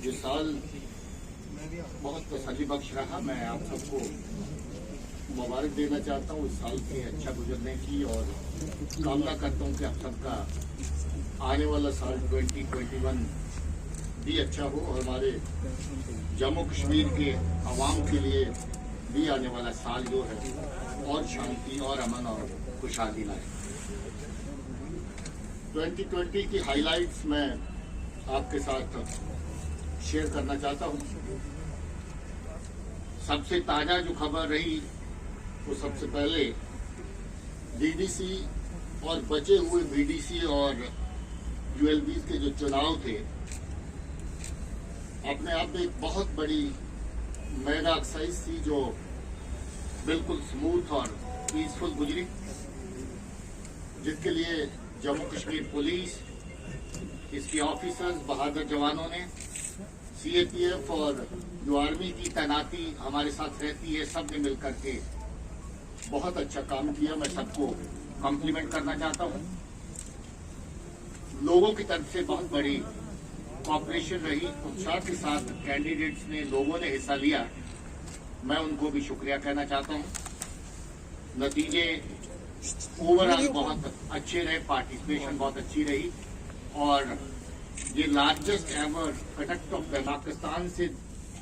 ये साल बहुत तसल्ली बख्श रहा। मैं आप सबको मुबारक देना चाहता हूँ इस साल के अच्छा गुजरने की, और कामना करता हूँ कि आप सबका आने वाला साल 2021 भी अच्छा हो और हमारे जम्मू कश्मीर के आवाम के लिए भी आने वाला साल जो है और शांति और अमन और खुशहाली लाए। 2020 की हाइलाइट्स मैं आपके साथ शेयर करना चाहता हूँ। सबसे ताजा जो खबर रही वो सबसे पहले डीडीसी और बचे हुए बीडीसी और यूएलबी के जो चुनाव थे, अपने आप में एक बहुत बड़ी मेगा एक्सरसाइज थी जो बिल्कुल स्मूथ और पीसफुल गुजरी, जिसके लिए जम्मू कश्मीर पुलिस, इसके ऑफिसर्स, बहादुर जवानों ने, सीएपीएफ और जो आर्मी की तैनाती हमारे साथ रहती है, सब ने मिलकर के बहुत अच्छा काम किया। मैं सबको कॉम्प्लीमेंट करना चाहता हूँ। लोगों की तरफ से बहुत बड़ी कॉपरेशन रही, उत्साह के साथ कैंडिडेट्स ने, लोगों ने हिस्सा लिया। मैं उनको भी शुक्रिया कहना चाहता हूँ। नतीजे ओवरऑल बहुत अच्छे रहे, पार्टिसिपेशन बहुत अच्छी रही, और ये largest ever Cuttack of Pakistan से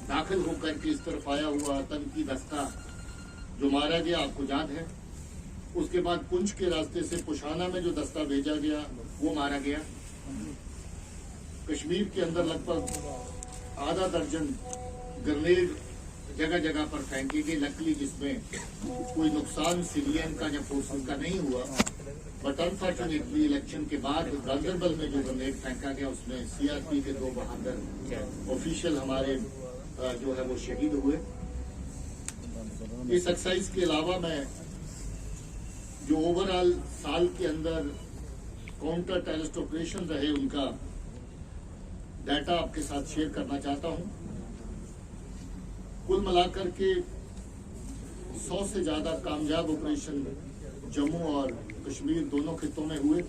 दाखिल होकर के इस तरफ आया हुआ आतंकी दस्ता जो मारा गया, आपको याद है। उसके बाद पुंछ के रास्ते से पुशाना में जो दस्ता भेजा गया वो मारा गया। कश्मीर के अंदर लगभग आधा दर्जन ग्रेनेड जगह जगह पर फेंकी गई, लकली जिसमें कोई नुकसान सिविलियन का या फोर्सेस का नहीं हुआ। बट अनफॉर्चुनेटली इलेक्शन के बाद गांधरबल में जो ग्रेनेड फेंका गया उसमें सीआरपी के 2 बहादुर ऑफिशियल हमारे जो है वो शहीद हुए। इस एक्सरसाइज के अलावा मैं जो ओवरऑल साल के अंदर काउंटर टेररिस्ट ऑपरेशन रहे उनका डाटा आपके साथ शेयर करना चाहता हूं। कुल मिलाकर के 100 से ज्यादा कामयाब ऑपरेशन जम्मू और कश्मीर दोनों खित्तों में हुए।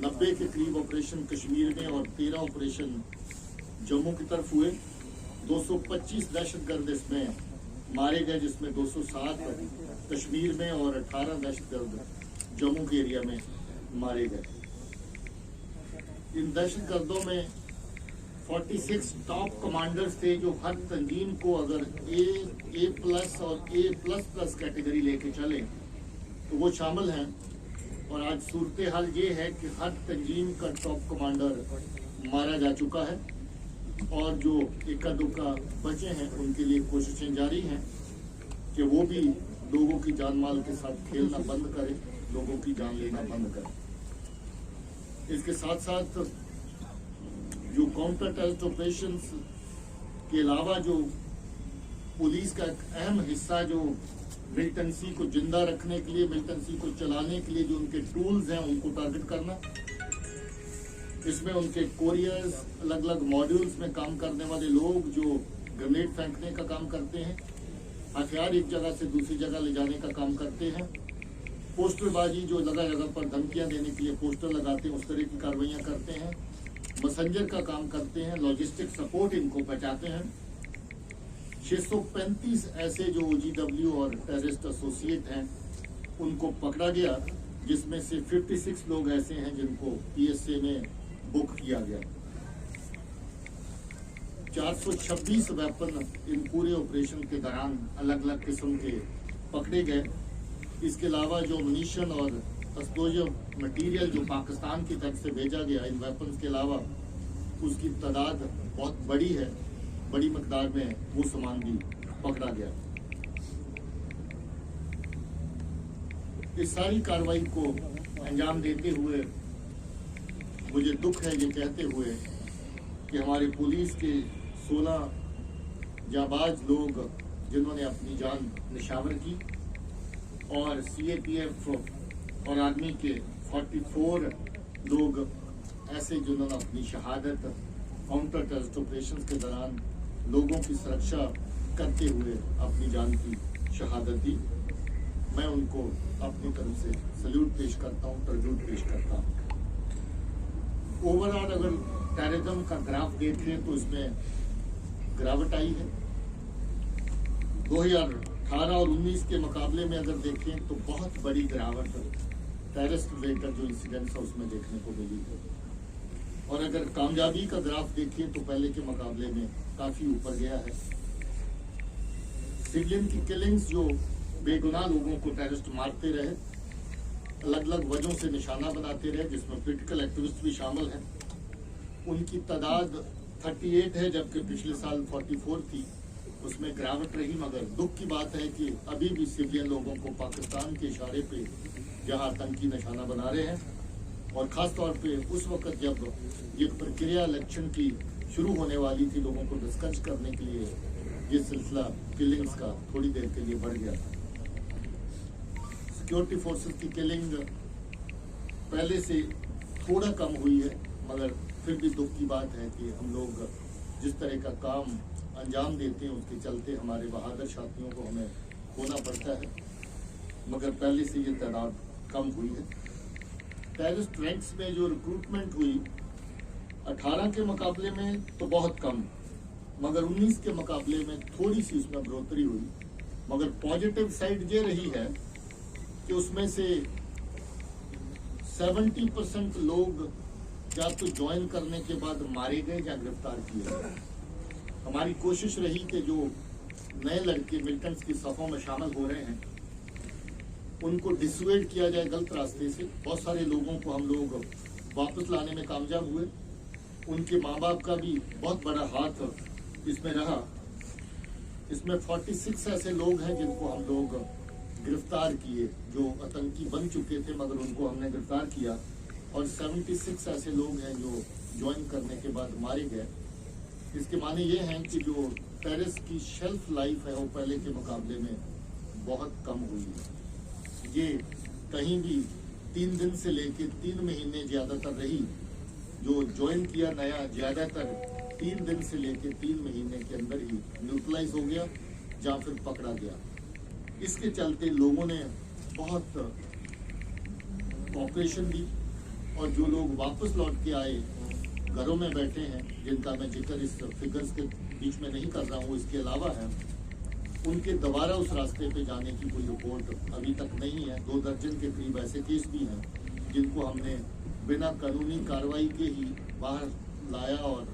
90 के करीब ऑपरेशन कश्मीर में और 13 ऑपरेशन जम्मू की तरफ हुए। 225 दहशतगर्द इसमें मारे गए, जिसमें 207 कश्मीर में और 18 दहशतगर्द जम्मू के एरिया में मारे गए। इन दहशतगर्दों में 46 टॉप कमांडर्स थे जो हर तंजीम को अगर ए प्लस और A++ कैटेगरी लेके चले तो वो शामिल हैं। और आज सूरत हाल ये है कि हर तंजीम का टॉप कमांडर मारा जा चुका है, और जो इक्का दुक्का बचे हैं उनके लिए कोशिशें जारी हैं कि वो भी लोगों की जान माल के साथ खेलना बंद करें, लोगों की जान लेना बंद करें। इसके साथ साथ जो काउंटर टेररिस्ट ऑपरेशंस के अलावा जो पुलिस का एक अहम हिस्सा जो मिलिटेंसी को जिंदा रखने के लिए, मिलिटेंसी को चलाने के लिए जो उनके टूल्स हैं उनको टारगेट करना, इसमें उनके कोरियर्स, अलग अलग मॉड्यूल्स में काम करने वाले लोग जो ग्रेनेड फेंकने का काम करते हैं, हथियार एक जगह से दूसरी जगह ले जाने का काम करते हैं, पोस्टरबाजी जो जगह जगह पर धमकियां देने के लिए पोस्टर लगाते हैं, उस तरह की कार्रवाइयां करते हैं, मैसेंजर का काम करते हैं, लॉजिस्टिक सपोर्ट इनको पहुंचाते हैं। 635 ऐसे जो OGW और टेररिस्ट एसोसिएट हैं उनको पकड़ा गया, जिसमें से 56 लोग ऐसे हैं जिनको PSA में बुक किया गया। 426 वेपन इन पूरे ऑपरेशन के दौरान अलग अलग किस्म के पकड़े गए। इसके अलावा जो मुनीशन और एक्सप्लोजिव मटेरियल जो पाकिस्तान की तरफ से भेजा गया इन वेपन्स के अलावा, उसकी तादाद बहुत बड़ी है, बड़ी मकदार में वो सामान भी पकड़ा गया। इस सारी कार्रवाई को अंजाम देते हुए मुझे दुख है ये कहते हुए कि हमारे पुलिस के 16 जाबाज लोग जिन्होंने अपनी जान निशावर की, और सीएपीएफ और आर्मी के 44 लोग ऐसे जिन्होंने अपनी शहादत काउंटर टेररिस्ट ऑपरेशन के दौरान लोगों की सुरक्षा करते हुए अपनी जान की शहादत दी। मैं उनको अपनी तरफ से सल्यूट पेश करता हूँ, ट्रिब्यूट पेश करता हूँ। ओवरऑल अगर टेररिज्म का ग्राफ देखें तो इसमें गिरावट आई है। 2018 और 19 के मुकाबले में अगर देखें तो बहुत बड़ी गिरावट टेररिस्ट रिलेटेड जो इंसिडेंट्स है उसमें देखने को मिली है। और अगर कामयाबी का ग्राफ देखें तो पहले के मुकाबले में काफ़ी ऊपर गया है। सिविलियन की किलिंग्स जो बेगुनाह लोगों को टेररिस्ट मारते रहे, अलग अलग वजहों से निशाना बनाते रहे, जिसमें पॉलिटिकल एक्टिविस्ट भी शामिल हैं, उनकी तादाद 38 है, जबकि पिछले साल 44 थी। उसमें गिरावट रही, मगर दुख की बात है कि अभी भी सिविलियन लोगों को पाकिस्तान के इशारे पे जहां आतंकी निशाना बना रहे हैं, और ख़ास तौर पे उस वक्त जब ये प्रक्रिया इलेक्शन की शुरू होने वाली थी, लोगों को डिस्कस करने के लिए ये सिलसिला किलिंग्स का थोड़ी देर के लिए बढ़ गया था। सिक्योरिटी फोर्सेस की किलिंग पहले से थोड़ा कम हुई है, मगर फिर भी दुख की बात है कि हम लोग जिस तरह का काम अंजाम देते हैं उसके चलते हमारे बहादुर साथियों को हमें खोना पड़ता है, मगर पहले से ये तादाद कम हुई है। टेररिस्ट रैंक्स में जो रिक्रूटमेंट हुई 18 के मुकाबले में तो बहुत कम, मगर 19 के मुकाबले में थोड़ी सी उसमें बढ़ोतरी हुई। मगर पॉजिटिव साइड ये रही है कि उसमें से 70% लोग या तो ज्वाइन करने के बाद मारे गए या गिरफ्तार किए गए। हमारी कोशिश रही कि जो नए लड़के मिलिटेंट्स की सफ़ों में शामिल हो रहे हैं उनको डिसुएड किया जाए गलत रास्ते से। बहुत सारे लोगों को हम लोग वापस लाने में कामयाब हुए। उनके माँ बाप का भी बहुत बड़ा हाथ इसमें रहा। इसमें 46 ऐसे लोग हैं जिनको हम लोग गिरफ्तार किए, जो आतंकी बन चुके थे मगर उनको हमने गिरफ्तार किया, और 76 ऐसे लोग हैं जो ज्वाइन करने के बाद मारे गए। इसके माने ये हैं कि जो टेररिस्ट की शेल्फ लाइफ है वो पहले के मुकाबले में बहुत कम हुई है। ये कहीं भी 3 दिन से लेकर 3 महीने ज़्यादातर रही। जो ज्वाइन किया नया ज़्यादातर 3 दिन से लेकर 3 महीने के अंदर ही न्यूट्रलाइज हो गया या फिर पकड़ा गया। इसके चलते लोगों ने बहुत कॉपरेशन दी, और जो लोग वापस लौट के आए घरों में बैठे हैं, जिनका मैं जिक्र इस फिगर्स के बीच में नहीं कर रहा हूँ, इसके अलावा है, उनके दोबारा उस रास्ते पे जाने की कोई रिपोर्ट अभी तक नहीं है। 2 दर्जन के करीब ऐसे केस भी हैं जिनको हमने बिना कानूनी कार्रवाई के ही बाहर लाया और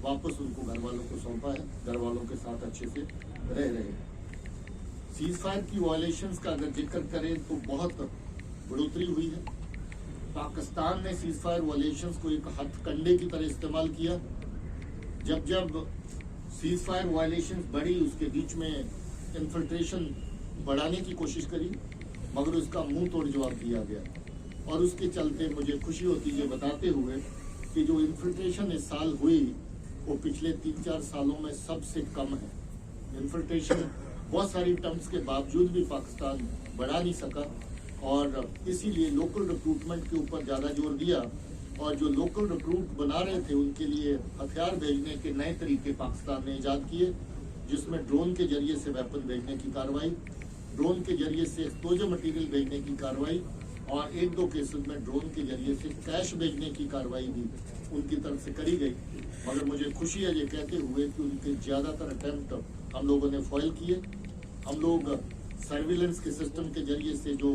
वापस उनको घर वालों को सौंपा है। घर वालों के साथ अच्छे से रह रहे। सीज फायर की वायलेशंस का अगर जिक्र करें तो बहुत बढ़ोतरी हुई है। पाकिस्तान ने सीज फायर वायलेशंस को एक हथकंडे की तरह इस्तेमाल किया। जब जब सीज फायर वायलेशंस बढ़ी, उसके बीच में इन्फिल्ट्रेशन बढ़ाने की कोशिश करी, मगर उसका मुंह तोड़ जवाब दिया गया। और उसके चलते मुझे खुशी होती है बताते हुए कि जो इन्फिल्ट्रेशन इस साल हुई वो पिछले 3-4 सालों में सबसे कम है। इन्फिल्ट्रेशन बहुत सारी अटेम्प्ट्स के बावजूद भी पाकिस्तान बढ़ा नहीं सका, और इसीलिए लोकल रिक्रूटमेंट के ऊपर ज़्यादा जोर दिया, और जो लोकल रिक्रूट बना रहे थे उनके लिए हथियार भेजने के नए तरीके पाकिस्तान ने ईजाद किए, जिसमें ड्रोन के जरिए से वेपन भेजने की कार्रवाई, ड्रोन के जरिए से एक्सप्लोजिव मटीरियल भेजने की कार्रवाई, और 1-2 केसेस में ड्रोन के जरिए से कैश भेजने की कार्रवाई भी उनकी तरफ से करी गई। मगर मुझे खुशी है ये कहते हुए कि उनके ज़्यादातर अटैम्प्ट हम लोगों ने फॉइल किए। हम लोग सर्विलेंस के सिस्टम के जरिए से जो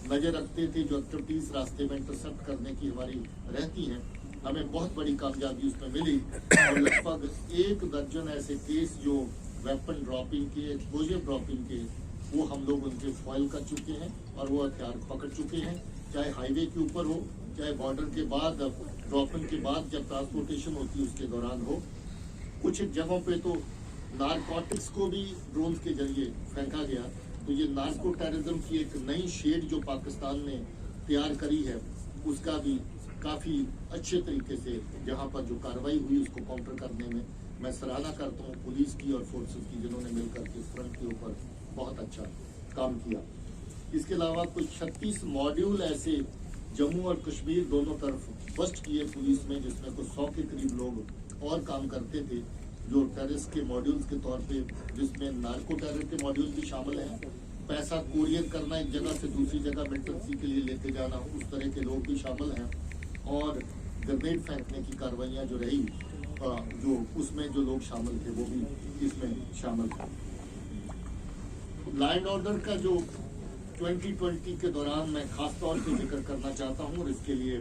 नज़र रखते थे, जो एक्टिविटीज़ रास्ते में इंटरसेप्ट करने की हमारी रहती हैं, हमें बहुत बड़ी कामयाबी उसमें मिली। और लगभग 1 दर्जन ऐसे केस जो वेपन ड्रॉपिंग के, एक्सप्लोजिव ड्रॉपिंग के, वो हम लोग उनके फॉइल कर चुके हैं और वो हथियार पकड़ चुके हैं, चाहे हाईवे के ऊपर हो, चाहे बॉर्डर के बाद, ड्रॉपिंग के बाद जब ट्रांसपोर्टेशन होती है उसके दौरान हो। कुछ जगहों पे तो नारकोटिक्स को भी ड्रोन के जरिए फेंका गया। तो ये नार्को टेररिज्म की एक नई शेड जो पाकिस्तान ने तैयार करी है, उसका भी काफ़ी अच्छे तरीके से जहाँ पर जो कार्रवाई हुई उसको काउंटर करने में मैं सराहना करता हूँ पुलिस की और फोर्सेस की, जिन्होंने मिलकर के फ्रंट के ऊपर बहुत अच्छा काम किया। इसके अलावा कुछ 36 मॉड्यूल ऐसे जम्मू और कश्मीर दोनों तरफ बस्ट किए पुलिस में, जिसमें कुछ 100 के करीब लोग और काम करते थे, जो टेररिस्ट के मॉड्यूल्स के तौर पे, जिसमें नार्को टेरर के मॉड्यूल भी शामिल हैं, पैसा कोरियर करना एक जगह से दूसरी जगह मिलिटेंसी के लिए लेके जाना, उस तरह के लोग भी शामिल हैं, और ग्रेनेड फेंकने की कार्रवाइयाँ जो रही, जो उसमें जो लोग शामिल थे वो भी इसमें शामिल थे। लॉ एंड ऑर्डर का जो 2020 के दौरान मैं खास तौर पे जिक्र करना चाहता हूँ और इसके लिए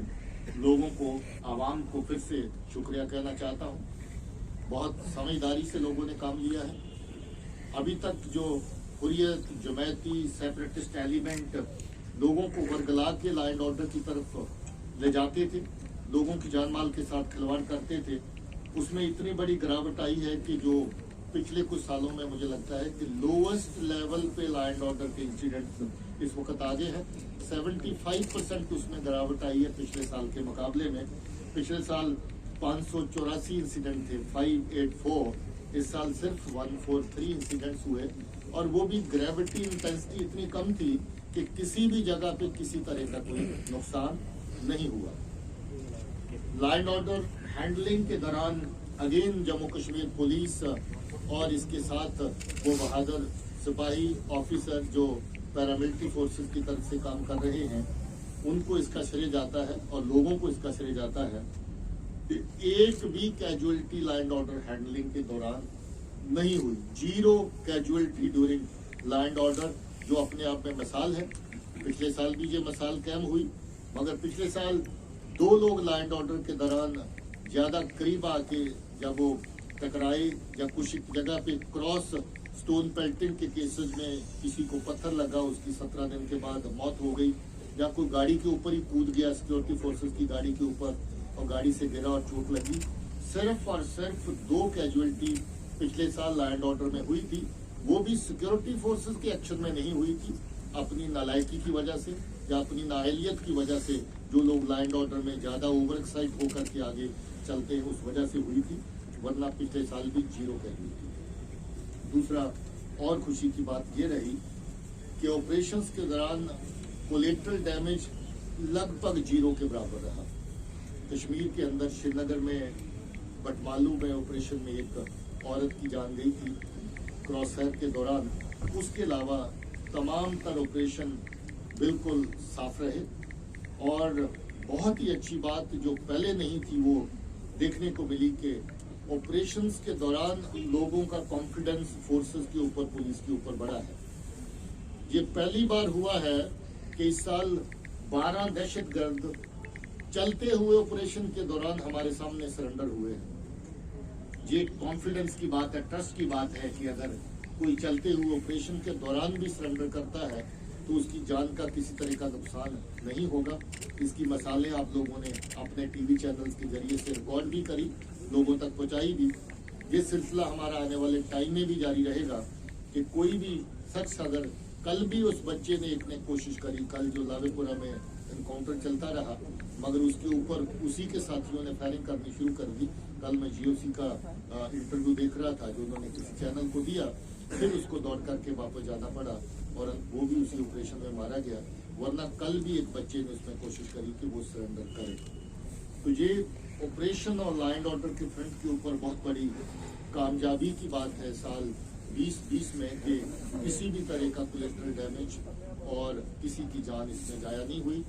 लोगों को, आवाम को फिर से शुक्रिया कहना चाहता हूँ। बहुत समझदारी से लोगों ने काम लिया है। अभी तक जो हुर्रियत, जमायती, सेपरेटिस्ट एलिमेंट लोगों को वर्गला के लॉ एंड ऑर्डर की तरफ ले जाते थे, लोगों की जान माल के साथ खिलवाड़ करते थे, उसमें इतनी बड़ी गिरावट आई है कि जो पिछले कुछ सालों में मुझे लगता है कि लोवेस्ट लेवल पे लॉ एंड ऑर्डर के इंसिडेंट्स इस वक्त आगे हैं। 75% उसमें गिरावट आई है पिछले साल के मुकाबले में। पिछले साल 584 इंसिडेंट थे, 584। इस साल सिर्फ 143 इंसिडेंट्स हुए और वो भी ग्रेविटी इंटेंसिटी इतनी कम थी कि किसी भी जगह पे किसी तरह का कोई नुकसान नहीं हुआ। लॉ एंड ऑर्डर हैंडलिंग के दौरान अगेन जम्मू कश्मीर पुलिस और इसके साथ वो बहादुर सिपाही ऑफिसर जो पैरामिलिट्री फोर्सेस की तरफ से काम कर रहे हैं, उनको इसका श्रेय जाता है और लोगों को इसका श्रेय जाता है। एक भी casualty law and order handling के दौरान नहीं हुई, 0 casualty during law and order, जो अपने आप में मिसाल है। पिछले साल भी ये मिसाल कायम हुई, मगर पिछले साल 2 लोग लॉ एंड ऑर्डर के दौरान ज्यादा करीब आके जब वो टकराए या कुछ जगह पे क्रॉस स्टोन पेल्टिंग के केसेस में किसी को पत्थर लगा, उसकी 17 दिन के बाद मौत हो गई, या कोई गाड़ी के ऊपर ही कूद गया सिक्योरिटी फोर्सेस की गाड़ी के ऊपर और गाड़ी से गिरा और चोट लगी। सिर्फ और सिर्फ 2 कैजुअलिटी पिछले साल लॉ एंड ऑर्डर में हुई थी, वो भी सिक्योरिटी फोर्सेस के एक्शन में नहीं हुई थी, अपनी नालायकी की वजह से या अपनी नाअहलियत की वजह से। जो लोग लॉ एंड ऑर्डर में ज्यादा ओवर एक्साइट होकर के आगे चलते हैं उस वजह से हुई थी, वरना पिछले साल भी 0 कैजुअलिटी। दूसरा और खुशी की बात ये रही कि ऑपरेशंस के दौरान कोलेटरल डैमेज लगभग 0 के बराबर रहा। कश्मीर के अंदर श्रीनगर में बटमालू में ऑपरेशन में एक औरत की जान गई थी क्रॉस फायर के दौरान। उसके अलावा तमाम तर ऑपरेशन बिल्कुल साफ रहे और बहुत ही अच्छी बात जो पहले नहीं थी वो देखने को मिली कि ऑपरेशंस के दौरान लोगों का कॉन्फिडेंस फोर्सेस के ऊपर, पुलिस के ऊपर बढ़ा है। ये पहली बार हुआ है कि इस साल 12 दहशतगर्द चलते हुए ऑपरेशन के दौरान हमारे सामने सरेंडर हुए हैं। ये कॉन्फिडेंस की बात है, ट्रस्ट की बात है कि अगर कोई चलते हुए ऑपरेशन के दौरान भी सरेंडर करता है तो उसकी जान का किसी तरह का नुकसान नहीं होगा। इसकी मिसालें आप लोगों ने अपने टीवी चैनल्स के जरिए से रिकॉर्ड भी करी, लोगों तक पहुंचाई भी। ये सिलसिला हमारा आने वाले टाइम में भी जारी रहेगा कि कोई भी शख्स, अगर कल भी उस बच्चे ने एक ने कोशिश करी, कल जो लावेपुरा में एनकाउंटर चलता रहा, मगर उसके ऊपर उसी के साथियों ने फायरिंग करनी शुरू कर दी। कल मैं GOC का इंटरव्यू देख रहा था जो उन्होंने किसी चैनल को दिया, फिर उसको दौड़ करके वापस जाना पड़ा और वो भी उसी ऑपरेशन में मारा गया। वरना कल भी एक बच्चे ने उसमें कोशिश करी कि वो सरेंडर करे। तो ये ऑपरेशन और लॉ एंड ऑर्डर के फ्रंट के ऊपर बहुत बड़ी कामयाबी की बात है साल 2020 में कि किसी भी तरह का कोलेटरल डैमेज और किसी की जान इसमें जाया नहीं हुई।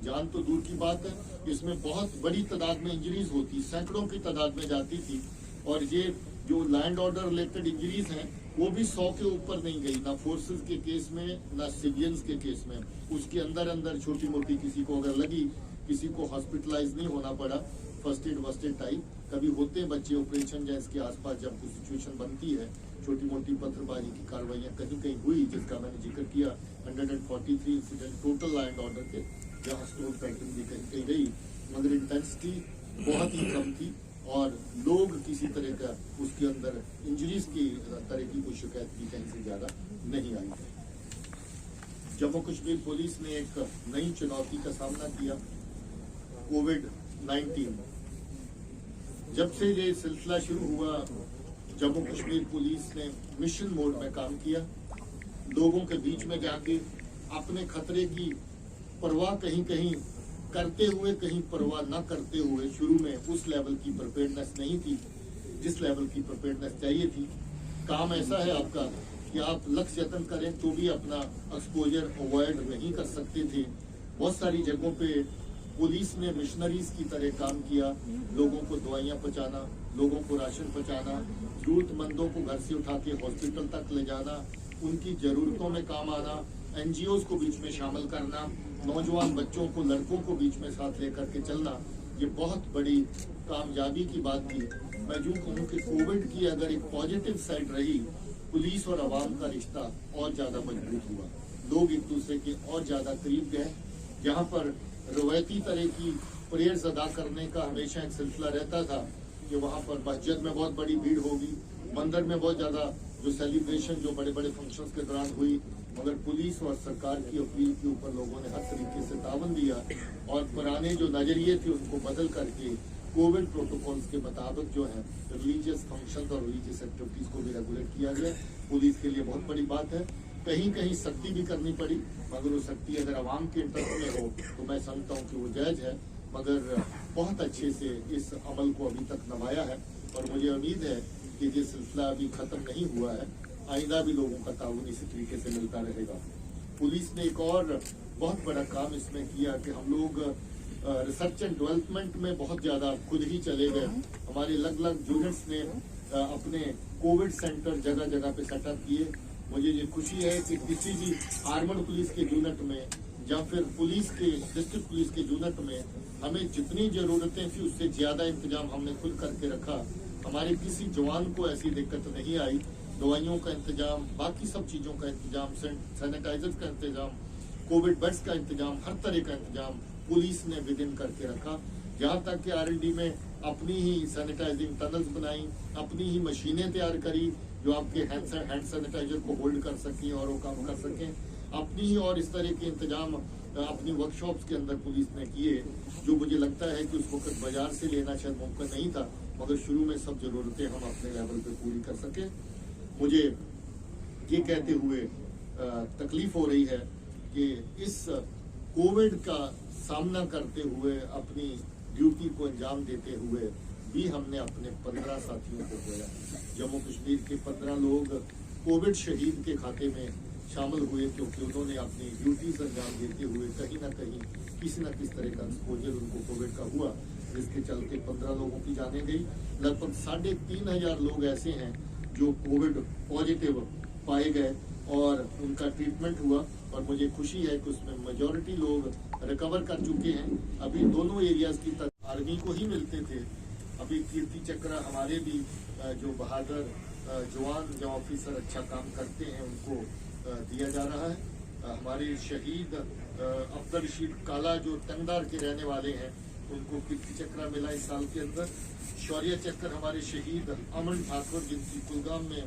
जान तो दूर की बात है, इसमें बहुत बड़ी तादाद में इंजरीज होती, सैकड़ों की तादाद में जाती थी। और ये जो law and order related injuries हैं वो भी 100 के ऊपर नहीं गई, ना फोर्सेस के केस में ना सिविलियंस के केस में। उसके अंदर अंदर छोटी मोटी किसी को अगर लगी, किसी को हॉस्पिटलाइज नहीं होना पड़ा, फर्स्ट एड टाइप कभी होते हैं बच्चे ऑपरेशन या इसके आसपास जब कोई सिचुएशन बनती है। छोटी मोटी पत्थरबाजी की कार्रवाइयाँ कहीं कहीं हुई जिसका मैंने जिक्र किया। 143 incident total law and order के, जहाँ स्टोन पैटर्न भी कहीं कहीं गई, मगर इंटेंसिटी बहुत ही कम थी और लोग किसी तरह का उसके अंदर इंजरीज की तरह की कोई शिकायत भी कहीं से ज्यादा नहीं आई। जम्मू कश्मीर पुलिस ने एक नई चुनौती का सामना किया, कोविड-19। जब से ये सिलसिला शुरू हुआ जम्मू कश्मीर पुलिस ने मिशन मोड में काम किया, लोगों के बीच में जाके अपने खतरे की परवाह कहीं कहीं करते हुए, कहीं परवाह न करते हुए, शुरू में उस लेवल की प्रिपेयर्डनेस नहीं थी जिस लेवल की प्रिपेयर्डनेस चाहिए थी। काम ऐसा है आपका कि आप लक्ष्य यत्न करें तो भी अपना एक्सपोजर अवॉइड नहीं कर सकते थे। बहुत सारी जगहों पे पुलिस ने मिशनरीज की तरह काम किया, लोगों को दवाइयाँ पहुँचाना, लोगों को राशन पहुँचाना, जरूरतमंदों को घर से उठा के हॉस्पिटल तक ले जाना, उनकी ज़रूरतों में काम आना, NGOs को बीच में शामिल करना, नौजवान बच्चों को, लड़कों को बीच में साथ लेकर के चलना, ये बहुत बड़ी कामयाबी की बात थी। मैं यूँ कहूँ कि कोविड की अगर एक पॉजिटिव साइड रही, पुलिस और आवाम का रिश्ता और ज़्यादा मजबूत हुआ, लोग एक दूसरे के और ज़्यादा करीब गए। जहाँ पर रवायती तरह की प्रेयर्स अदा करने का हमेशा एक सिलसिला रहता था कि वहाँ पर मस्जिद में बहुत बड़ी भीड़ होगी, मंदिर में बहुत ज़्यादा जो सेलिब्रेशन जो बड़े बड़े फंक्शंस के दौरान हुई, मगर पुलिस और सरकार की अपील के ऊपर लोगों ने हर तरीके से तावन दिया और पुराने जो नज़रिए थे उनको बदल करके कोविड प्रोटोकॉल्स के मुताबिक जो है रिलीजियस फंक्शन और रिलीजियस एक्टिविटीज़ को भी रेगुलेट किया गया। पुलिस के लिए बहुत बड़ी बात है। कहीं कहीं सख्ती भी करनी पड़ी, मगर वो सख्ती अगर आवाम के इंटरेस्ट में हो तो मैं समझता हूँ कि वो जायज़ है। मगर बहुत अच्छे से इस अमल को अभी तक निभाया है और मुझे उम्मीद है कि ये सिलसिला अभी ख़त्म नहीं हुआ है, आइंदा भी लोगों का ताउन इसी तरीके से मिलता रहेगा। पुलिस ने एक और बहुत बड़ा काम इसमें किया कि हम लोग रिसर्च एंड डेवलपमेंट में बहुत ज़्यादा खुद ही चले गए। हमारे अलग अलग यूनिट्स ने अपने कोविड सेंटर जगह जगह पे सेटअप किए। मुझे ये खुशी है कि किसी भी आर्मड पुलिस के यूनिट में या फिर पुलिस के डिस्ट्रिक्ट पुलिस के यूनिट में हमें जितनी ज़रूरतें थी उससे ज़्यादा इंतजाम हमने खुद करके रखा। हमारे किसी जवान को ऐसी दिक्कत नहीं आई। दवाइयों का इंतजाम, बाकी सब चीज़ों का इंतजाम, सैनिटाइजर्स का इंतजाम, कोविड बेड्स का इंतजाम, हर तरह का इंतजाम पुलिस ने विद इन करके रखा। यहाँ तक कि R&D में अपनी ही सैनिटाइजिंग टनल्स बनाई, अपनी ही मशीनें तैयार करी जो आपके हैंड सैनिटाइजर को होल्ड कर सकें और वो काम कर सकें। अपनी ही और इस तरह के इंतजाम अपनी वर्कशॉप्स के अंदर पुलिस ने किए, जो मुझे लगता है कि उस वक्त बाजार से लेना शायद मुमकिन नहीं था, मगर शुरू में सब ज़रूरतें हम अपने लेवल पे पूरी कर सकें। मुझे ये कहते हुए तकलीफ हो रही है कि इस कोविड का सामना करते हुए अपनी ड्यूटी को अंजाम देते हुए भी हमने अपने 15 साथियों को खोया। जम्मू कश्मीर के 15 लोग कोविड शहीद के खाते में शामिल हुए क्योंकि उन्होंने अपनी ड्यूटीज अंजाम देते हुए कहीं ना कहीं किसी न किसी तरह का एक्सपोजर उनको कोविड का हुआ, जिसके चलते 15 लोगों की जानें गई। लगभग 3500 लोग ऐसे हैं जो कोविड पॉजिटिव पाए गए और उनका ट्रीटमेंट हुआ और मुझे खुशी है कि उसमें मेजॉरिटी लोग रिकवर कर चुके हैं। अभी दोनों एरियाज की तरफ आर्मी को ही मिलते थे, अभी कीर्ति चक्र हमारे भी जो बहादुर जवान जो ऑफिसर अच्छा काम करते हैं उनको दिया जा रहा है। हमारे शहीद अब्दुल रशीद काला जो टंगदार के रहने वाले हैं उनको कीर्ति चक्र मिला इस साल के अंदर। शौर्य चक्र हमारे शहीद अमन ठाकुर जिनकी कुलगाम में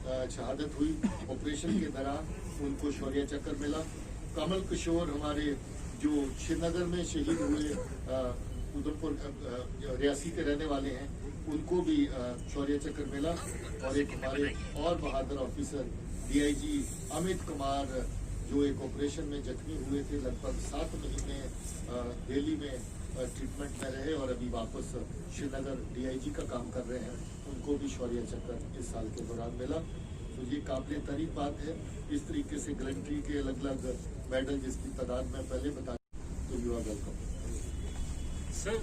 शहादत हुई ऑपरेशन के दौरान, उनको शौर्य चक्र मिला। कमल किशोर हमारे जो श्रीनगर में शहीद हुए उधमपुर रियासी के रहने वाले हैं, उनको भी शौर्य चक्र मिला। और एक हमारे और बहादुर ऑफिसर DIG अमित कुमार जो एक ऑपरेशन में जख्मी हुए थे, लगभग 7 महीने दिल्ली में ट्रीटमेंट में रहे और अभी वापस श्रीनगर DIG का काम कर रहे हैं, उनको भी शौर्य चक्र इस साल के दौरान मिला। तो ये काबिल तारीफ बात है। इस तरीके से गैलेंट्री के अलग अलग मेडल जिसकी तादाद में पहले बता, तो you are welcome. Sir,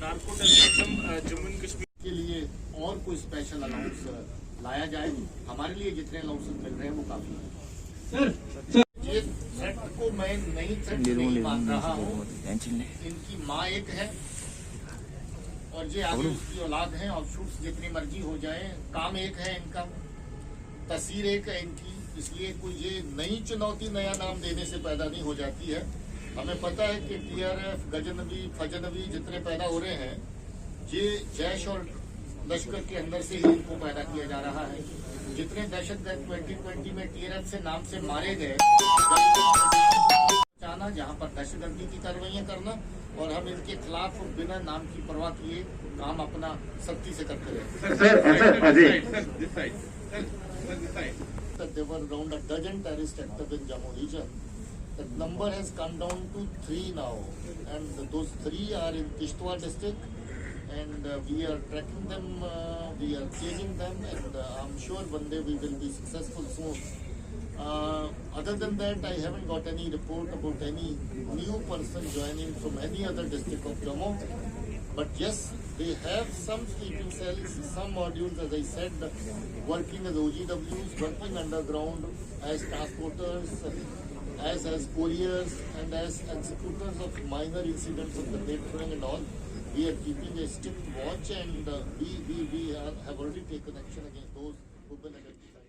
narco terrorism Jammu and Kashmir के लिए और कोई स्पेशल अलाउंस लाया जाए, हमारे लिए जितने अलाउंस मिल रहे हैं वो काफी है। ये थ्रेट को मैं नई थ्रेट नहीं मान रहा हूँ। इनकी माँ एक है और ये आगे उसकी औलाद है, और शूट्स जितनी मर्जी हो जाए, काम एक है इनका, तस्वीर एक है इनकी। इसलिए कोई ये नई चुनौती नया नाम देने से पैदा नहीं हो जाती है। हमें पता है कि TRF, गजनबी, फजनबी जितने पैदा हो रहे हैं, ये जैश और लश्कर के अंदर से ही इनको पैदा किया जा रहा है। जितने दहशतगर्द 2020 में TRF से नाम से मारे गए, जाना जहाँ पर दहशतगर्दी की कार्रवाइयाँ करना, और हम इनके खिलाफ बिना नाम की परवाह किए काम अपना सख्ती से करते रहे। There were around a dozen terrorist active in Jammu region. The number has come down to 3 now, and those 3 are in Kishtwar district, and we are tracking them, we are chasing them, and I'm sure one day we will be successful soon. Other than that, I haven't got any report about any new person joining from any other district of Jammu. But yes, they have some sleeping cells, some modules, as I said, working as OGWs, working underground as transporters, as couriers, and as executors of minor incidents of the patrolling and all. We are keeping a strict watch, and we have already taken action against those who've been identified.